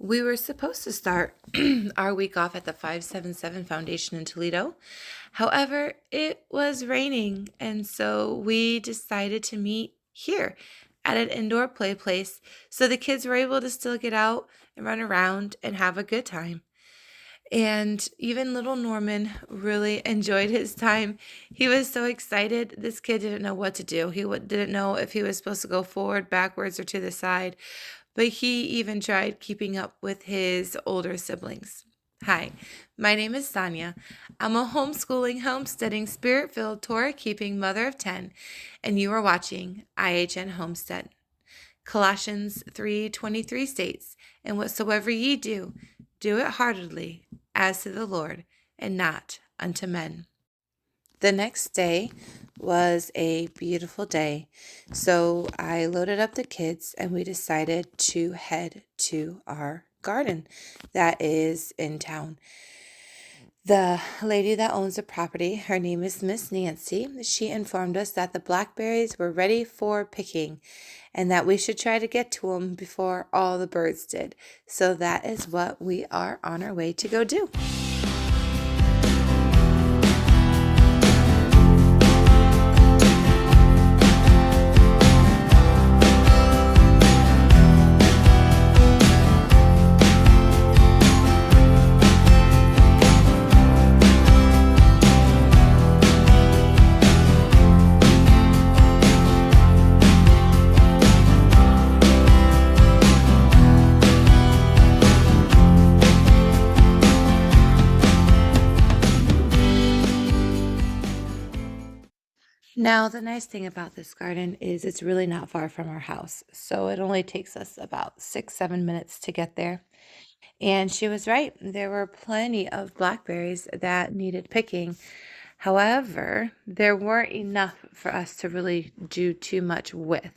We were supposed to start our week off at the 577 Foundation in Toledo. However, it was raining, and so we decided to meet here at an indoor play place so the kids were able to still get out and run around and have a good time. And even little Norman really enjoyed his time. He was so excited. This kid didn't know what to do. He didn't know if he was supposed to go forward, backwards, or to the side. But he even tried keeping up with his older siblings. Hi, my name is Sonia. I'm a homeschooling, homesteading, spirit-filled, Torah-keeping mother of 10, and you are watching IHN Homestead. Colossians 3:23 states, "And whatsoever ye do, do it heartily, as to the Lord, and not unto men." The next day was a beautiful day, so I loaded up the kids and we decided to head to our garden that is in town. The lady that owns the property, her name is Miss Nancy. She informed us that the blackberries were ready for picking and that we should try to get to them before all the birds did. So that is what we are on our way to go do. Now, the nice thing about this garden is it's really not far from our house. So it only takes us about 6-7 minutes to get there. And she was right. There were plenty of blackberries that needed picking. However, there weren't enough for us to really do too much with.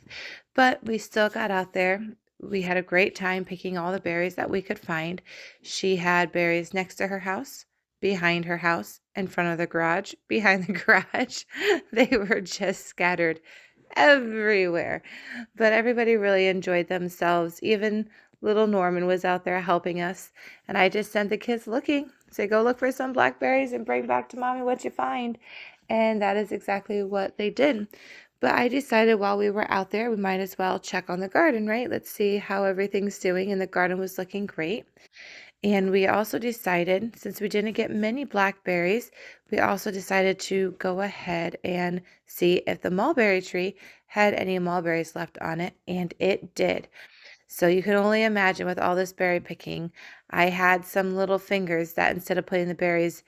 But we still got out there. We had a great time picking all the berries that we could find. She had berries next to her house, behind her house, in front of the garage, behind the garage. They were just scattered everywhere. But everybody really enjoyed themselves. Even little Norman was out there helping us. And I just sent the kids looking. Say, go look for some blackberries and bring back to mommy what you find. And that is exactly what they did. But I decided while we were out there, we might as well check on the garden, right? Let's see how everything's doing. And the garden was looking great. And we also decided, since we didn't get many blackberries, we also decided to go ahead and see if the mulberry tree had any mulberries left on it, and it did. So you can only imagine with all this berry picking, I had some little fingers that instead of putting the berries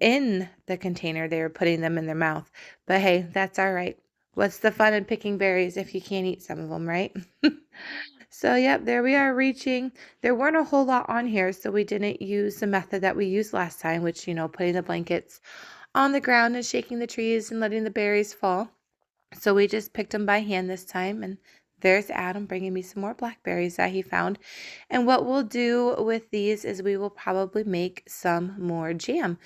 in the container, they were putting them in their mouth. But hey, that's all right. What's the fun in picking berries if you can't eat some of them, right? So, yep, there we are reaching. There weren't a whole lot on here, so we didn't use the method that we used last time, which, putting the blankets on the ground and shaking the trees and letting the berries fall. So we just picked them by hand this time, and there's Adam bringing me some more blackberries that he found. And what we'll do with these is we will probably make some more jam,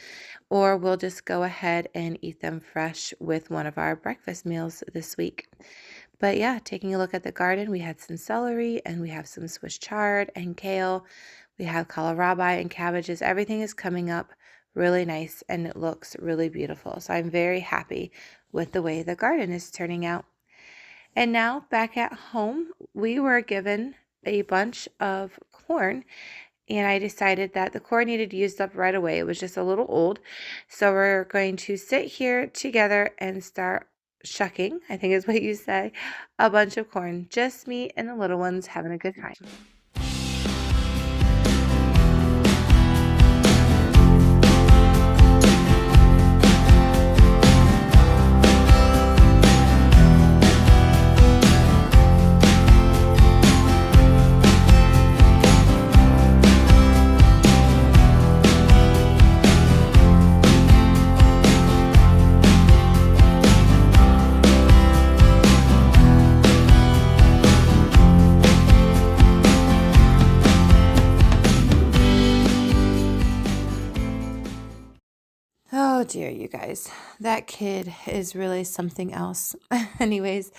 or we'll just go ahead and eat them fresh with one of our breakfast meals this week. But yeah, taking a look at the garden, we had some celery and we have some Swiss chard and kale. We have kohlrabi and cabbages. Everything is coming up really nice and it looks really beautiful. So I'm very happy with the way the garden is turning out. And now back at home, we were given a bunch of corn and I decided that the corn needed used up right away. It was just a little old. So we're going to sit here together and start shucking, I think is what you say, a bunch of corn. Just me and the little ones having a good time. Oh dear, you guys. That kid is really something else. Anyways,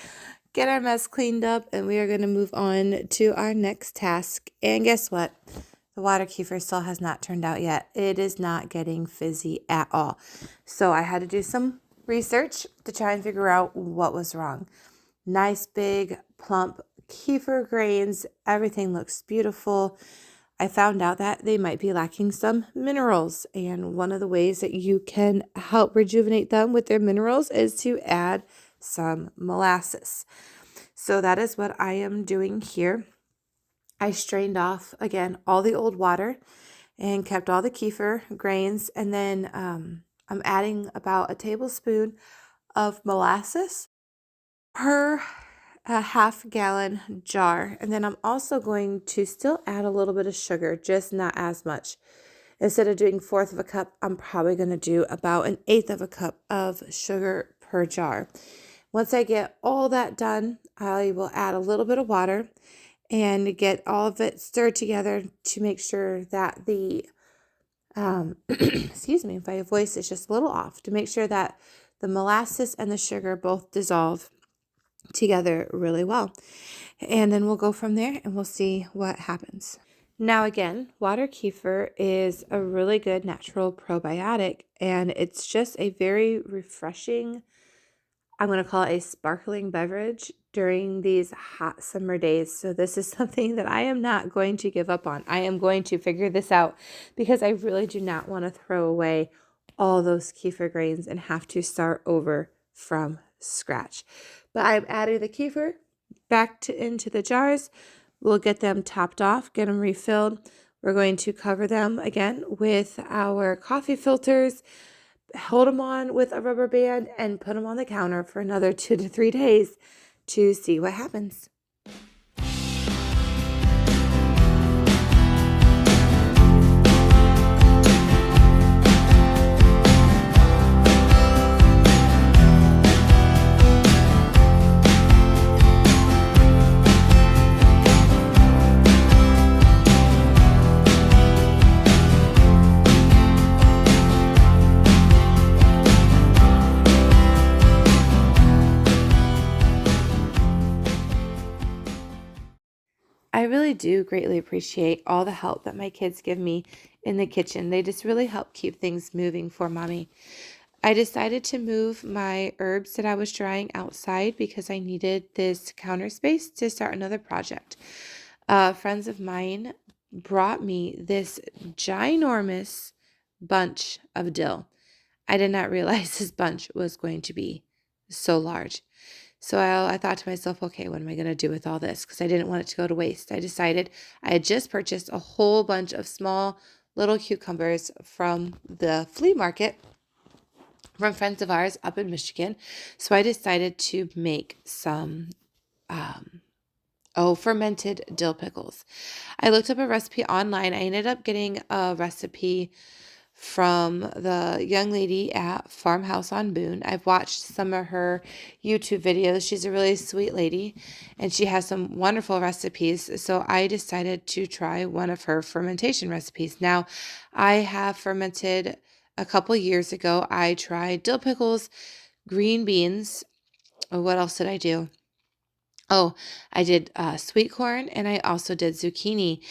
get our mess cleaned up, and we are going to move on to our next task. And guess what? The water kefir still has not turned out yet. It is not getting fizzy at all. So I had to do some research to try and figure out what was wrong. Nice, big, plump kefir grains. Everything looks beautiful. I found out that they might be lacking some minerals. And one of the ways that you can help rejuvenate them with their minerals is to add some molasses. So that is what I am doing here. I strained off, again, all the old water and kept all the kefir grains. And then I'm adding about a tablespoon of molasses per a half-gallon jar. And then I'm also going to still add a little bit of sugar, just not as much. Instead of doing 1/4 of a cup, I'm probably going to do about 1/8 of a cup of sugar per jar. Once I get all that done, I will add a little bit of water and get all of it stirred together to make sure that the, excuse me, if my voice is just a little off, to make sure that the molasses and the sugar both dissolve together really well. And then we'll go from there and we'll see what happens. Now again, water kefir is a really good natural probiotic, and it's just a very refreshing, I'm going to call it a sparkling beverage during these hot summer days. So this is something that I am not going to give up on. I am going to figure this out because I really do not want to throw away all those kefir grains and have to start over from scratch. But I'm adding the kefir back into the jars. We'll get them topped off, get them refilled. We're going to cover them again with our coffee filters, hold them on with a rubber band, and put them on the counter for another 2 to 3 days to see what happens. I really do greatly appreciate all the help that my kids give me in the kitchen. They just really help keep things moving for mommy. I decided to move my herbs that I was drying outside because I needed this counter space to start another project. Friends of mine brought me this ginormous bunch of dill. I did not realize this bunch was going to be so large. So I thought to myself, okay, what am I going to do with all this? Because I didn't want it to go to waste. I decided I had just purchased a whole bunch of small little cucumbers from the flea market from friends of ours up in Michigan. So I decided to make some fermented dill pickles. I looked up a recipe online. I ended up getting a recipe from the young lady at Farmhouse on Boone. I've watched some of her YouTube videos. She's a really sweet lady, and she has some wonderful recipes. So I decided to try one of her fermentation recipes. Now, I have fermented a couple years ago. I tried dill pickles, green beans. What else did I do? Oh, I did sweet corn, and I also did zucchini,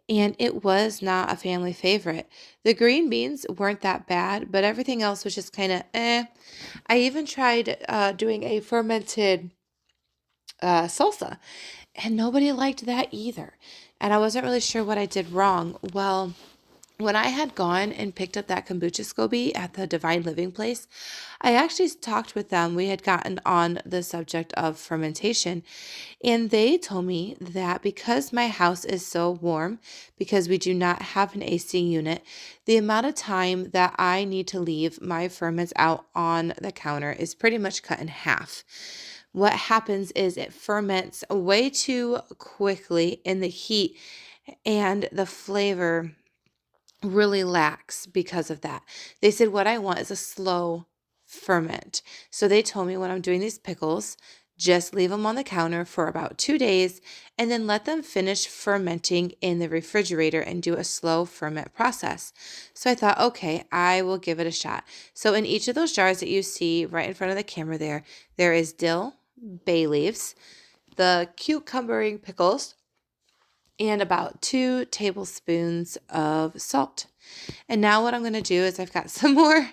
and it was not a family favorite. The green beans weren't that bad, but everything else was just kind of eh. I even tried doing a fermented salsa, and nobody liked that either. And I wasn't really sure what I did wrong. Well, when I had gone and picked up that kombucha SCOBY at the Divine Living place, I actually talked with them. We had gotten on the subject of fermentation, and they told me that because my house is so warm, because we do not have an AC unit, the amount of time that I need to leave my ferments out on the counter is pretty much cut in half. What happens is it ferments way too quickly in the heat, and the flavor really lacks because of that. They said what I want is a slow ferment. So they told me when I'm doing these pickles, just leave them on the counter for about 2 days and then let them finish fermenting in the refrigerator and do a slow ferment process. So I thought, okay, I will give it a shot. So in each of those jars that you see right in front of the camera there is dill, bay leaves, the cucumbering pickles, and about 2 tablespoons of salt. And now what I'm going to do is I've got some more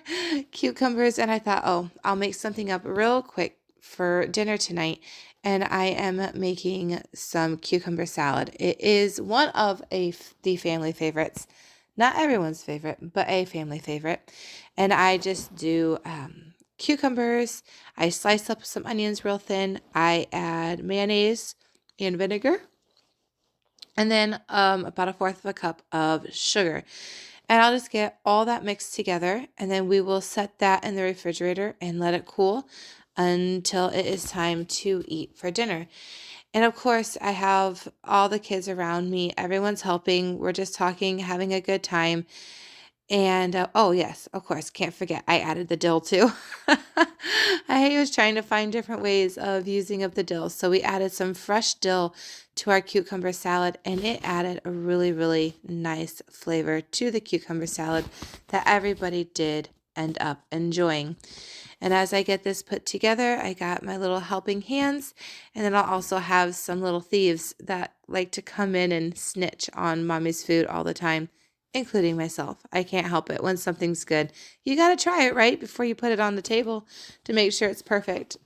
cucumbers, and I thought, oh, I'll make something up real quick for dinner tonight. And I am making some cucumber salad. It is one of the family favorites. Not everyone's favorite, but a family favorite. And I just do cucumbers. I slice up some onions real thin. I add mayonnaise and vinegar, and then about 1/4 of a cup of sugar. And I'll just get all that mixed together, and then we will set that in the refrigerator and let it cool until it is time to eat for dinner. And of course, I have all the kids around me. Everyone's helping. We're just talking, having a good time. And oh, yes, of course, can't forget, I added the dill too. I was trying to find different ways of using up the dill. So we added some fresh dill to our cucumber salad, and it added a really, really nice flavor to the cucumber salad that everybody did end up enjoying. And as I get this put together, I got my little helping hands, and then I'll also have some little thieves that like to come in and snitch on mommy's food all the time, including myself. I can't help it. When something's good, you got to try it right before you put it on the table to make sure it's perfect.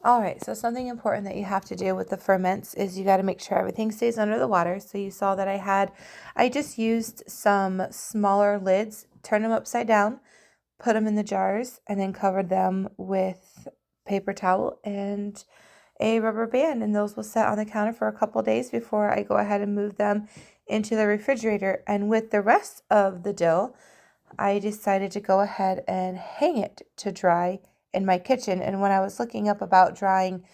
All right, so something important that you have to do with the ferments is you got to make sure everything stays under the water. So you saw that I just used some smaller lids, turned them upside down, put them in the jars, and then covered them with paper towel and a rubber band. And those will set on the counter for a couple days before I go ahead and move them into the refrigerator. And with the rest of the dill, I decided to go ahead and hang it to dry in my kitchen. And when I was looking up about drying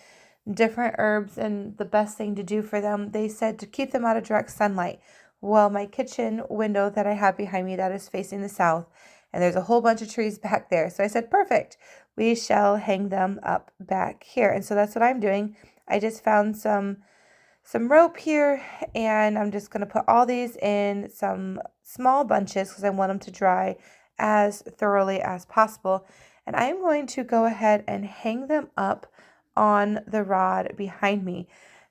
different herbs and the best thing to do for them, they said to keep them out of direct sunlight. Well, my kitchen window that I have behind me, that is facing the south, and there's a whole bunch of trees back there. So I said, perfect, we shall hang them up back here. And so that's what I'm doing. I just found some rope here, and I'm just going to put all these in some small bunches because I want them to dry as thoroughly as possible. And I'm going to go ahead and hang them up on the rod behind me.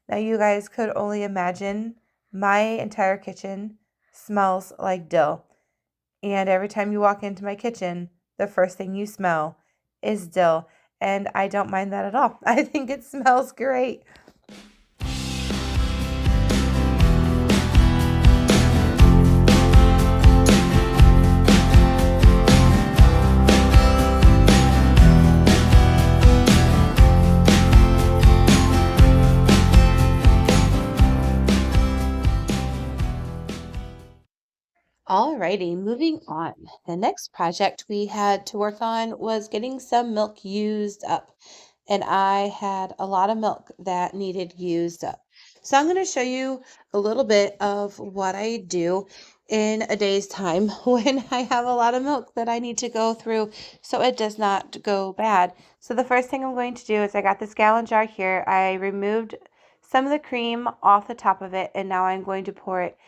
Now you guys could only imagine my entire kitchen smells like dill. And every time you walk into my kitchen, the first thing you smell is dill. And I don't mind that at all. I think it smells great. Alrighty, moving on. The next project we had to work on was getting some milk used up. And I had a lot of milk that needed used up. So I'm going to show you a little bit of what I do in a day's time when I have a lot of milk that I need to go through so it does not go bad. So the first thing I'm going to do is I got this gallon jar here. I removed some of the cream off the top of it, and now I'm going to pour it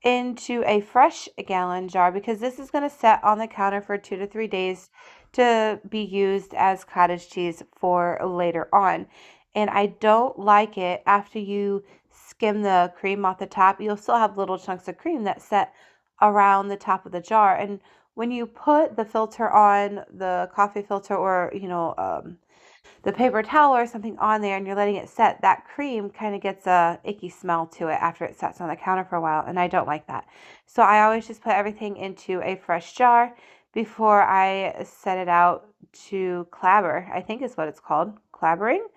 into a fresh gallon jar because this is going to set on the counter for 2 to 3 days to be used as cottage cheese for later on. And I don't like it after you skim the cream off the top, you'll still have little chunks of cream that set around the top of the jar. And when you put the filter on, the coffee filter, or the paper towel or something on there, and you're letting it set, that cream kind of gets a icky smell to it after it sets on the counter for a while, and I don't like that. So I always just put everything into a fresh jar before I set it out to clabber, I think is what it's called, clabbering.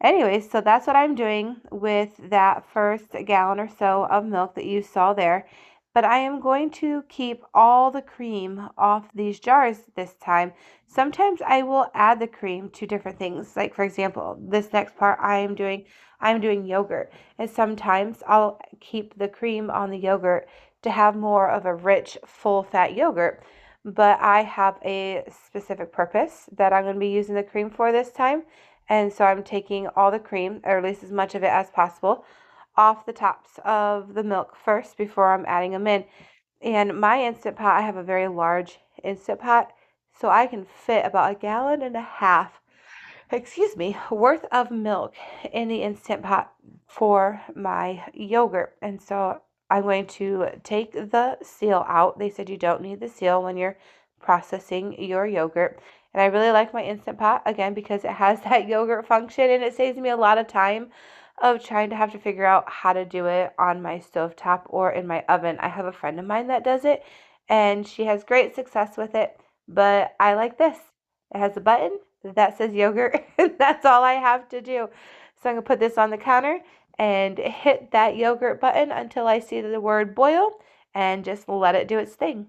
Anyways, so that's what I'm doing with that first gallon or so of milk that you saw there. But I am going to keep all the cream off these jars this time. Sometimes I will add the cream to different things. Like for example, this next part I'm doing yogurt. And sometimes I'll keep the cream on the yogurt to have more of a rich, full fat yogurt. But I have a specific purpose that I'm going to be using the cream for this time. And so I'm taking all the cream, or at least as much of it as possible, off the tops of the milk first before I'm adding them in. And my Instant Pot, I have a very large Instant Pot, so I can fit about 1.5 gallons, worth of milk in the Instant Pot for my yogurt. And so I'm going to take the seal out. They said you don't need the seal when you're processing your yogurt. And I really like my Instant Pot, again, because it has that yogurt function and it saves me a lot of time of trying to have to figure out how to do it on my stovetop or in my oven. I have a friend of mine that does it and she has great success with it, but I like this. It has a button that says yogurt and that's all I have to do. So I'm going to put this on the counter and hit that yogurt button until I see the word boil and just let it do its thing.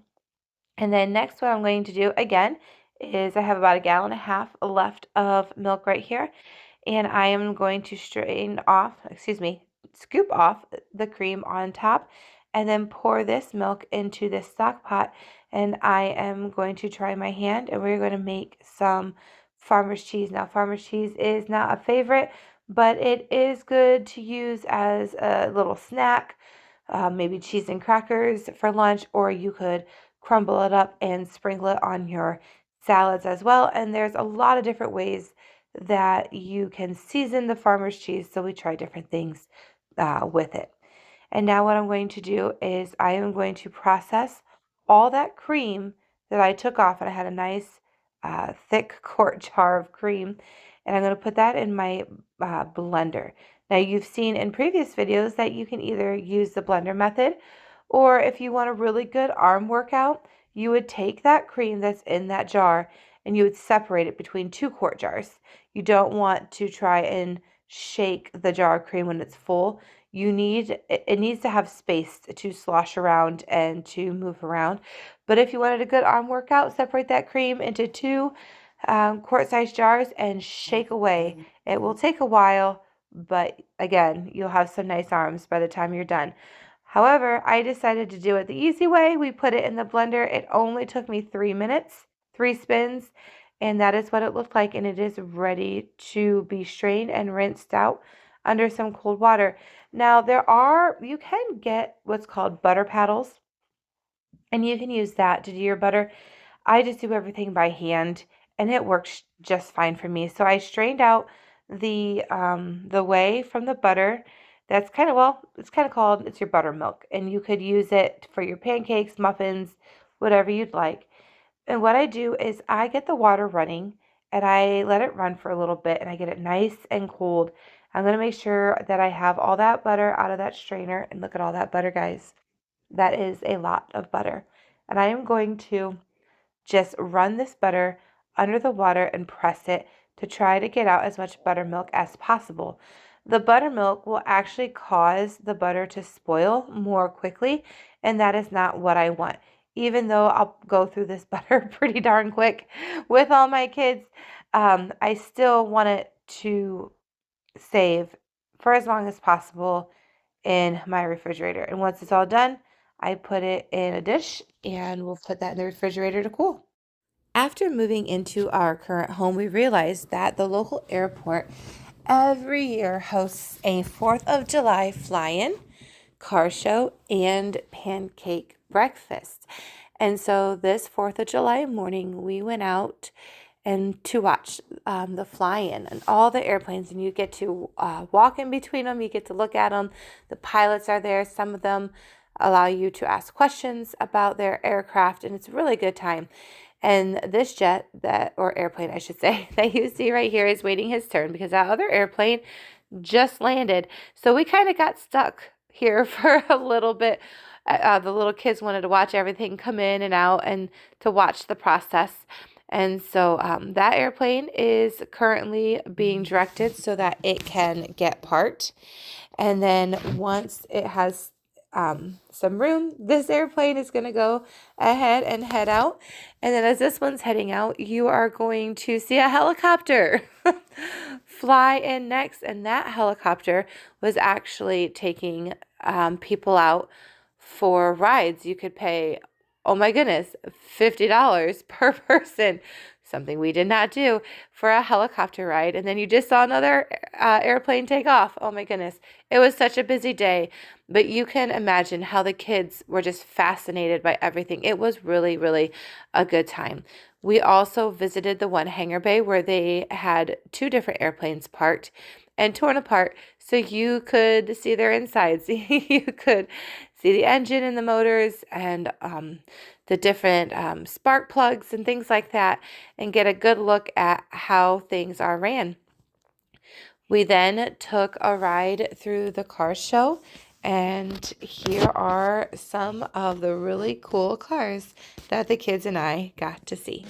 And then next what I'm going to do again is I have about 1.5 gallons left of milk right here. And I am going to scoop off the cream on top and then pour this milk into this stock pot. And I am going to try my hand and we're going to make some farmer's cheese. Now, farmer's cheese is not a favorite, but it is good to use as a little snack, maybe cheese and crackers for lunch, or you could crumble it up and sprinkle it on your salads as well. And there's a lot of different ways that you can season the farmer's cheese, so we try different things with it. And now what I'm going to do is I am going to process all that cream that I took off, and I had a nice thick quart jar of cream, and I'm going to put that in my blender. Now you've seen in previous videos that you can either use the blender method, or if you want a really good arm workout, you would take that cream that's in that jar and you would separate it between 2 quart jars. You don't want to try and shake the jar of cream when it's full. It needs to have space to slosh around and to move around. But if you wanted a good arm workout, separate that cream into 2 quart-sized jars and shake away. It will take a while, but again, you'll have some nice arms by the time you're done. However, I decided to do it the easy way. We put it in the blender. It only took me 3 minutes, 3 spins, and that is what it looked like, and it is ready to be strained and rinsed out under some cold water. Now, you can get what's called butter paddles, and you can use that to do your butter. I just do everything by hand, and it works just fine for me. So I strained out the whey from the butter. That's it's your buttermilk, and you could use it for your pancakes, muffins, whatever you'd like. And what I do is I get the water running and I let it run for a little bit and I get it nice and cold. I'm going to make sure that I have all that butter out of that strainer, and look at all that butter, guys. That is a lot of butter. And I am going to just run this butter under the water and press it to try to get out as much buttermilk as possible. The buttermilk will actually cause the butter to spoil more quickly, and that is not what I want. Even though I'll go through this butter pretty darn quick with all my kids, I still want it to save for as long as possible in my refrigerator. And once it's all done, I put it in a dish and we'll put that in the refrigerator to cool. After moving into our current home, we realized that the local airport every year hosts a 4th of July fly-in, car show, and pancake breakfast. And so this 4th of July morning, we went out and to watch the fly-in and all the airplanes, and you get to walk in between them. You get to look at them. The pilots are there. Some of them allow you to ask questions about their aircraft, and it's a really good time. And this airplane, I should say, that you see right here is waiting his turn because that other airplane just landed. So we kind of got stuck here for a little bit. The little kids wanted to watch everything come in and out and to watch the process. And so that airplane is currently being directed so that it can get parked. And then once it has some room, this airplane is going to go ahead and head out. And then as this one's heading out, you are going to see a helicopter fly in next. And that helicopter was actually taking people out for rides. You could pay, oh my goodness, $50 per person, something we did not do, for a helicopter ride. And then you just saw another airplane take off. Oh my goodness. It was such a busy day, but you can imagine how the kids were just fascinated by everything. It was really, really a good time. We also visited the one hangar bay where they had two different airplanes parked and torn apart so you could see their insides. You could see the engine and the motors and the different spark plugs and things like that, and get a good look at how things are ran. We then took a ride through the car show, and here are some of the really cool cars that the kids and I got to see.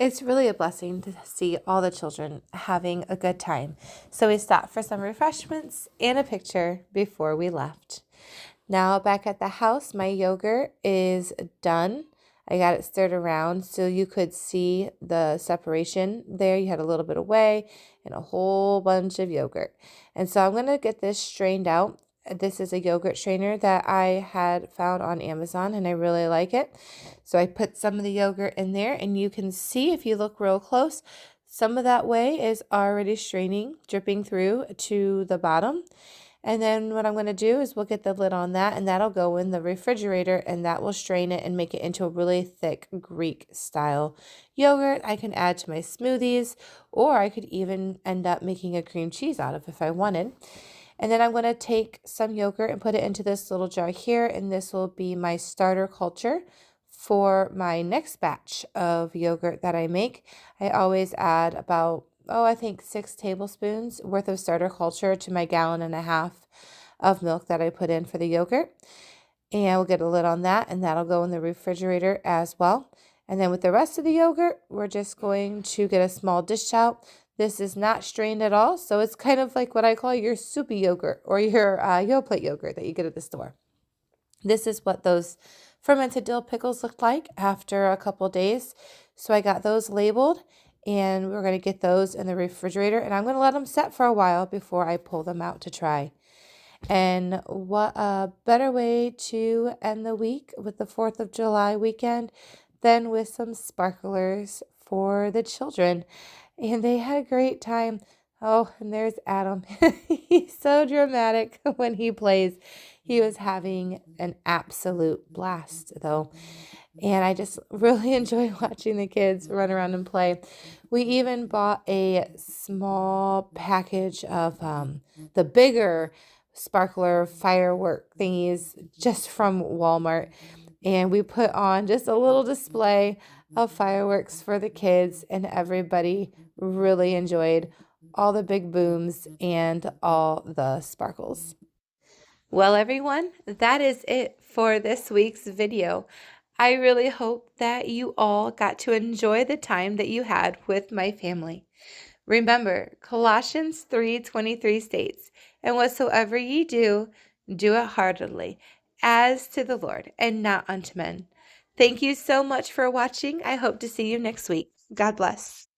It's really a blessing to see all the children having a good time. So we stopped for some refreshments and a picture before we left. Now back at the house, my yogurt is done. I got it stirred around so you could see the separation there. You had a little bit of whey and a whole bunch of yogurt. And so I'm going to get this strained out. This is a yogurt strainer that I had found on Amazon and I really like it. So I put some of the yogurt in there, and you can see if you look real close, some of that whey is already straining, dripping through to the bottom. And then what I'm going to do is we'll get the lid on that, and that'll go in the refrigerator, and that will strain it and make it into a really thick Greek style yogurt I can add to my smoothies, or I could even end up making a cream cheese out of if I wanted. And then I'm going to take some yogurt and put it into this little jar here, and this will be my starter culture for my next batch of yogurt that I make. I always add about, I think 6 tablespoons worth of starter culture to my 1.5 gallons of milk that I put in for the yogurt. And we'll get a lid on that, and that'll go in the refrigerator as well. And then with the rest of the yogurt, we're just going to get a small dish out. This is not strained at all, so it's kind of like what I call your soupy yogurt or your Yoplait yogurt that you get at the store. This is what those fermented dill pickles looked like after a couple days. So I got those labeled, and we're going to get those in the refrigerator, and I'm going to let them set for a while before I pull them out to try. And what a better way to end the week with the 4th of July weekend than with some sparklers for the children. And they had a great time. Oh, and there's Adam. He's so dramatic when he plays. He was having an absolute blast, though. And I just really enjoy watching the kids run around and play. We even bought a small package of the bigger sparkler firework thingies just from Walmart. And we put on just a little display of fireworks for the kids, and everybody really enjoyed all the big booms and all the sparkles. Well, everyone, that is it for this week's video. I really hope that you all got to enjoy the time that you had with my family. Remember, Colossians 3:23 states, "And whatsoever ye do, do it heartily, as to the Lord, and not unto men." Thank you so much for watching. I hope to see you next week. God bless.